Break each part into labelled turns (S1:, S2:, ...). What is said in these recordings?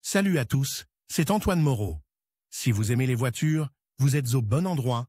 S1: Salut à tous, c'est Antoine Moreau. Si vous aimez les voitures, vous êtes au bon endroit.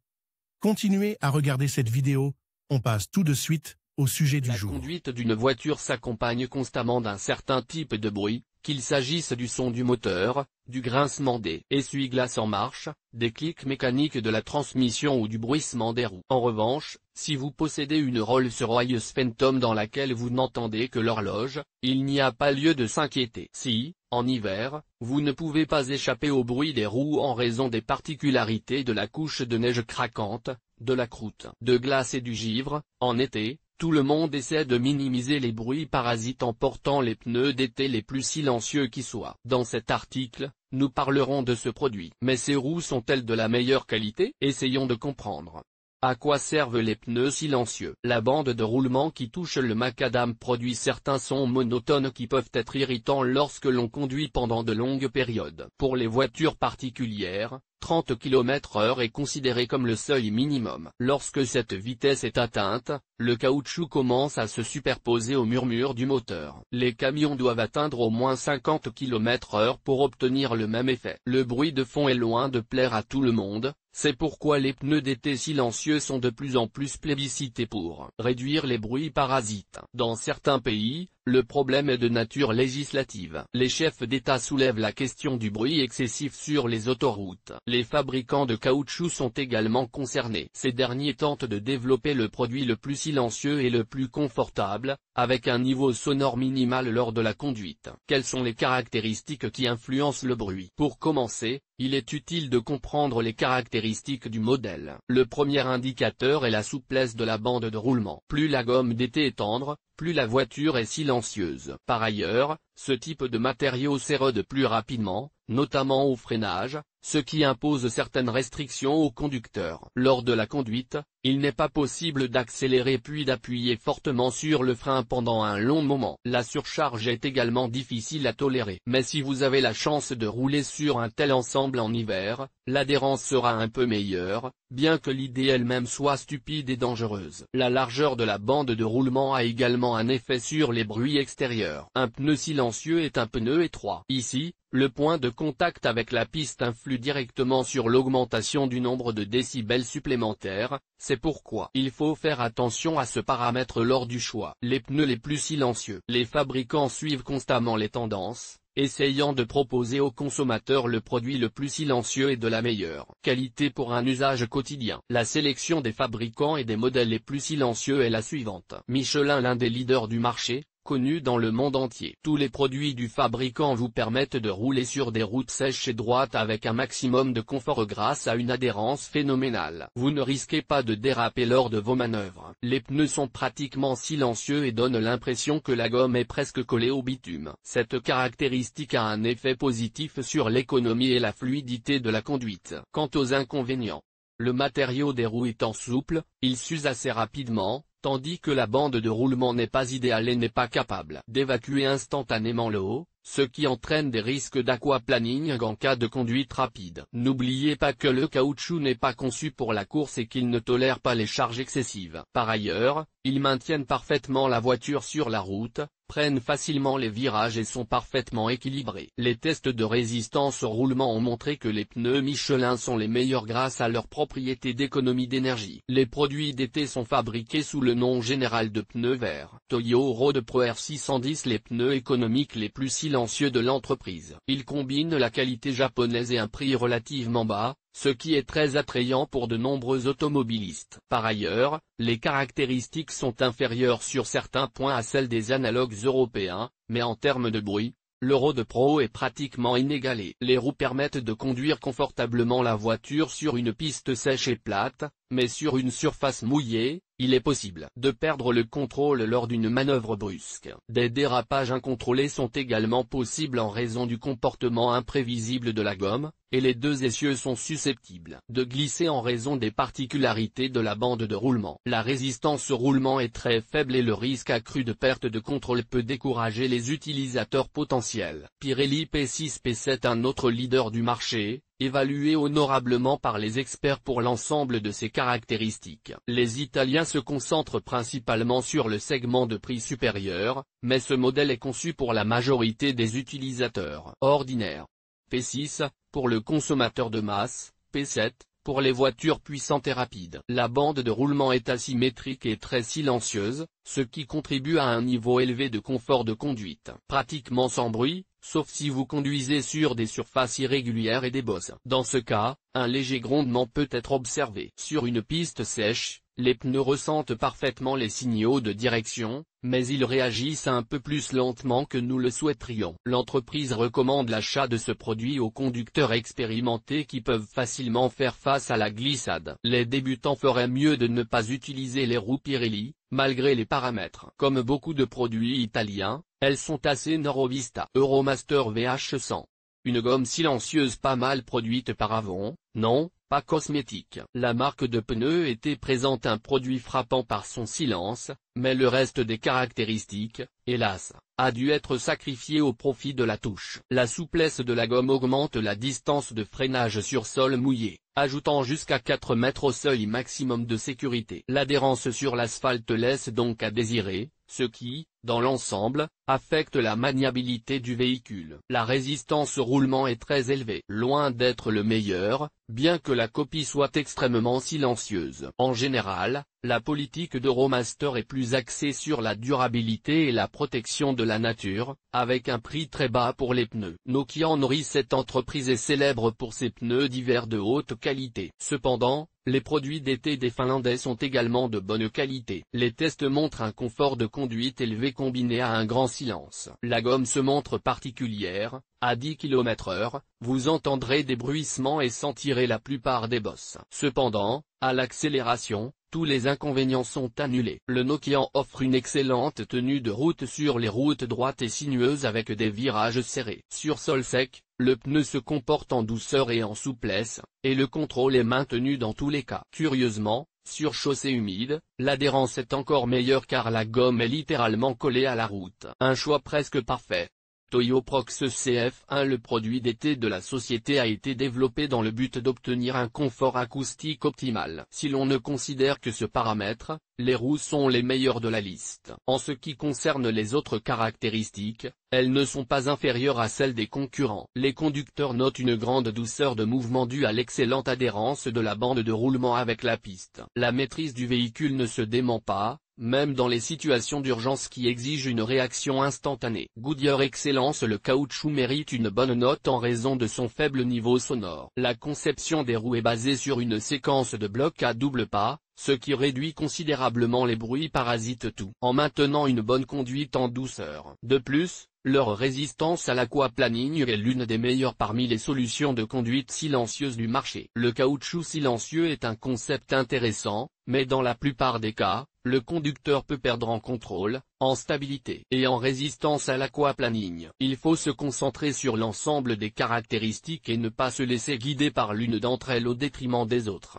S1: Continuez à regarder cette vidéo, on passe tout de suite au sujet du jour.
S2: La conduite d'une voiture s'accompagne constamment d'un certain type de bruit, qu'il s'agisse du son du moteur, du grincement des essuie-glaces en marche, des clics mécaniques de la transmission ou du bruissement des roues. En revanche, si vous possédez une Rolls-Royce Phantom dans laquelle vous n'entendez que l'horloge, il n'y a pas lieu de s'inquiéter. Si, en hiver, vous ne pouvez pas échapper au bruit des roues en raison des particularités de la couche de neige craquante, de la croûte de glace et du givre, en été, tout le monde essaie de minimiser les bruits parasites en portant les pneus d'été les plus silencieux qui soient. Dans cet article, nous parlerons de ce produit. Mais ces roues sont-elles de la meilleure qualité? Essayons de comprendre. À quoi servent les pneus silencieux? La bande de roulement qui touche le macadam produit certains sons monotones qui peuvent être irritants lorsque l'on conduit pendant de longues périodes. Pour les voitures particulières, 30 km/h est considéré comme le seuil minimum. Lorsque cette vitesse est atteinte, le caoutchouc commence à se superposer au murmure du moteur. Les camions doivent atteindre au moins 50 km/h pour obtenir le même effet. Le bruit de fond est loin de plaire à tout le monde, c'est pourquoi les pneus d'été silencieux sont de plus en plus plébiscités pour réduire les bruits parasites. Dans certains pays, le problème est de nature législative. Les chefs d'État soulèvent la question du bruit excessif sur les autoroutes. Les fabricants de caoutchouc sont également concernés. Ces derniers tentent de développer le produit le plus silencieux et le plus confortable, avec un niveau sonore minimal lors de la conduite. Quelles sont les caractéristiques qui influencent le bruit? Pour commencer, il est utile de comprendre les caractéristiques du modèle. Le premier indicateur est la souplesse de la bande de roulement. Plus la gomme d'été est tendre, plus la voiture est silencieuse. Par ailleurs, ce type de matériau s'érode plus rapidement, notamment au freinage, ce qui impose certaines restrictions aux conducteurs. Lors de la conduite, il n'est pas possible d'accélérer puis d'appuyer fortement sur le frein pendant un long moment. La surcharge est également difficile à tolérer. Mais si vous avez la chance de rouler sur un tel ensemble en hiver, l'adhérence sera un peu meilleure, bien que l'idée elle-même soit stupide et dangereuse. La largeur de la bande de roulement a également un effet sur les bruits extérieurs. Un pneu silencieux est un pneu étroit. Ici, le point de contact avec la piste influe directement sur l'augmentation du nombre de décibels supplémentaires, c'est pourquoi il faut faire attention à ce paramètre lors du choix. Les pneus les plus silencieux. Les fabricants suivent constamment les tendances, essayant de proposer aux consommateurs le produit le plus silencieux et de la meilleure qualité pour un usage quotidien. La sélection des fabricants et des modèles les plus silencieux est la suivante. Michelin, l'un des leaders du marché, connu dans le monde entier. Tous les produits du fabricant vous permettent de rouler sur des routes sèches et droites avec un maximum de confort grâce à une adhérence phénoménale. Vous ne risquez pas de déraper lors de vos manœuvres. Les pneus sont pratiquement silencieux et donnent l'impression que la gomme est presque collée au bitume. Cette caractéristique a un effet positif sur l'économie et la fluidité de la conduite. Quant aux inconvénients, le matériau des roues étant souple, il s'use assez rapidement, tandis que la bande de roulement n'est pas idéale et n'est pas capable d'évacuer instantanément l'eau, ce qui entraîne des risques d'aquaplaning en cas de conduite rapide. N'oubliez pas que le caoutchouc n'est pas conçu pour la course et qu'il ne tolère pas les charges excessives. Par ailleurs, ils maintiennent parfaitement la voiture sur la route, prennent facilement les virages et sont parfaitement équilibrés. Les tests de résistance au roulement ont montré que les pneus Michelin sont les meilleurs grâce à leurs propriétés d'économie d'énergie. Les produits d'été sont fabriqués sous le nom général de pneus verts. Toyo Road Pro R610, les pneus économiques les plus silencieux de l'entreprise. Ils combinent la qualité japonaise et un prix relativement bas, ce qui est très attrayant pour de nombreux automobilistes. Par ailleurs, les caractéristiques sont inférieures sur certains points à celles des analogues européens, mais en termes de bruit, le Road Pro est pratiquement inégalé. Les roues permettent de conduire confortablement la voiture sur une piste sèche et plate, mais sur une surface mouillée, il est possible de perdre le contrôle lors d'une manœuvre brusque. Des dérapages incontrôlés sont également possibles en raison du comportement imprévisible de la gomme, et les deux essieux sont susceptibles de glisser en raison des particularités de la bande de roulement. La résistance au roulement est très faible et le risque accru de perte de contrôle peut décourager les utilisateurs potentiels. Pirelli P6 P7, un autre leader du marché, évalué honorablement par les experts pour l'ensemble de ses caractéristiques. Les Italiens se concentrent principalement sur le segment de prix supérieur, mais ce modèle est conçu pour la majorité des utilisateurs ordinaires. P6, pour le consommateur de masse, P7, pour les voitures puissantes et rapides. La bande de roulement est asymétrique et très silencieuse, ce qui contribue à un niveau élevé de confort de conduite. Pratiquement sans bruit, sauf si vous conduisez sur des surfaces irrégulières et des bosses. Dans ce cas, un léger grondement peut être observé. Sur une piste sèche, les pneus ressentent parfaitement les signaux de direction, mais ils réagissent un peu plus lentement que nous le souhaiterions. L'entreprise recommande l'achat de ce produit aux conducteurs expérimentés qui peuvent facilement faire face à la glissade. Les débutants feraient mieux de ne pas utiliser les roues Pirelli, malgré les paramètres. Comme beaucoup de produits italiens, elles sont assez Neurovista. Euromaster VH100. Une gomme silencieuse pas mal produite par Avon, non, pas cosmétique. La marque de pneus était présente un produit frappant par son silence, mais le reste des caractéristiques, hélas, a dû être sacrifié au profit de la touche. La souplesse de la gomme augmente la distance de freinage sur sol mouillé, ajoutant jusqu'à 4 mètres au seuil maximum de sécurité. L'adhérence sur l'asphalte laisse donc à désirer, ce qui, dans l'ensemble, affecte la maniabilité du véhicule. La résistance au roulement est très élevée. Loin d'être le meilleur, bien que la copie soit extrêmement silencieuse. En général, la politique d'Euromaster est plus axée sur la durabilité et la protection de la nature, avec un prix très bas pour les pneus. Nokian nourrit cette entreprise est célèbre pour ses pneus d'hiver de haute qualité. Cependant, les produits d'été des Finlandais sont également de bonne qualité. Les tests montrent un confort de conduite élevé combiné à un grand silence. La gomme se montre particulière, à 10 km/h, vous entendrez des bruissements et sentirez la plupart des bosses. Cependant, à l'accélération, tous les inconvénients sont annulés. Le Nokian offre une excellente tenue de route sur les routes droites et sinueuses avec des virages serrés. Sur sol sec, le pneu se comporte en douceur et en souplesse, et le contrôle est maintenu dans tous les cas. Curieusement, sur chaussée humide, l'adhérence est encore meilleure car la gomme est littéralement collée à la route. Un choix presque parfait. Toyo Prox CF1. Le produit d'été de la société a été développé dans le but d'obtenir un confort acoustique optimal. Si l'on ne considère que ce paramètre, les roues sont les meilleures de la liste. En ce qui concerne les autres caractéristiques, elles ne sont pas inférieures à celles des concurrents. Les conducteurs notent une grande douceur de mouvement due à l'excellente adhérence de la bande de roulement avec la piste. La maîtrise du véhicule ne se dément pas, même dans les situations d'urgence qui exigent une réaction instantanée. Goodyear Excellence. Le caoutchouc mérite une bonne note en raison de son faible niveau sonore. La conception des roues est basée sur une séquence de blocs à double pas, ce qui réduit considérablement les bruits parasites tout en maintenant une bonne conduite en douceur. De plus, leur résistance à l'aquaplaning est l'une des meilleures parmi les solutions de conduite silencieuse du marché. Le caoutchouc silencieux est un concept intéressant, mais dans la plupart des cas, le conducteur peut perdre en contrôle, en stabilité et en résistance à l'aquaplaning. Il faut se concentrer sur l'ensemble des caractéristiques et ne pas se laisser guider par l'une d'entre elles au détriment des autres.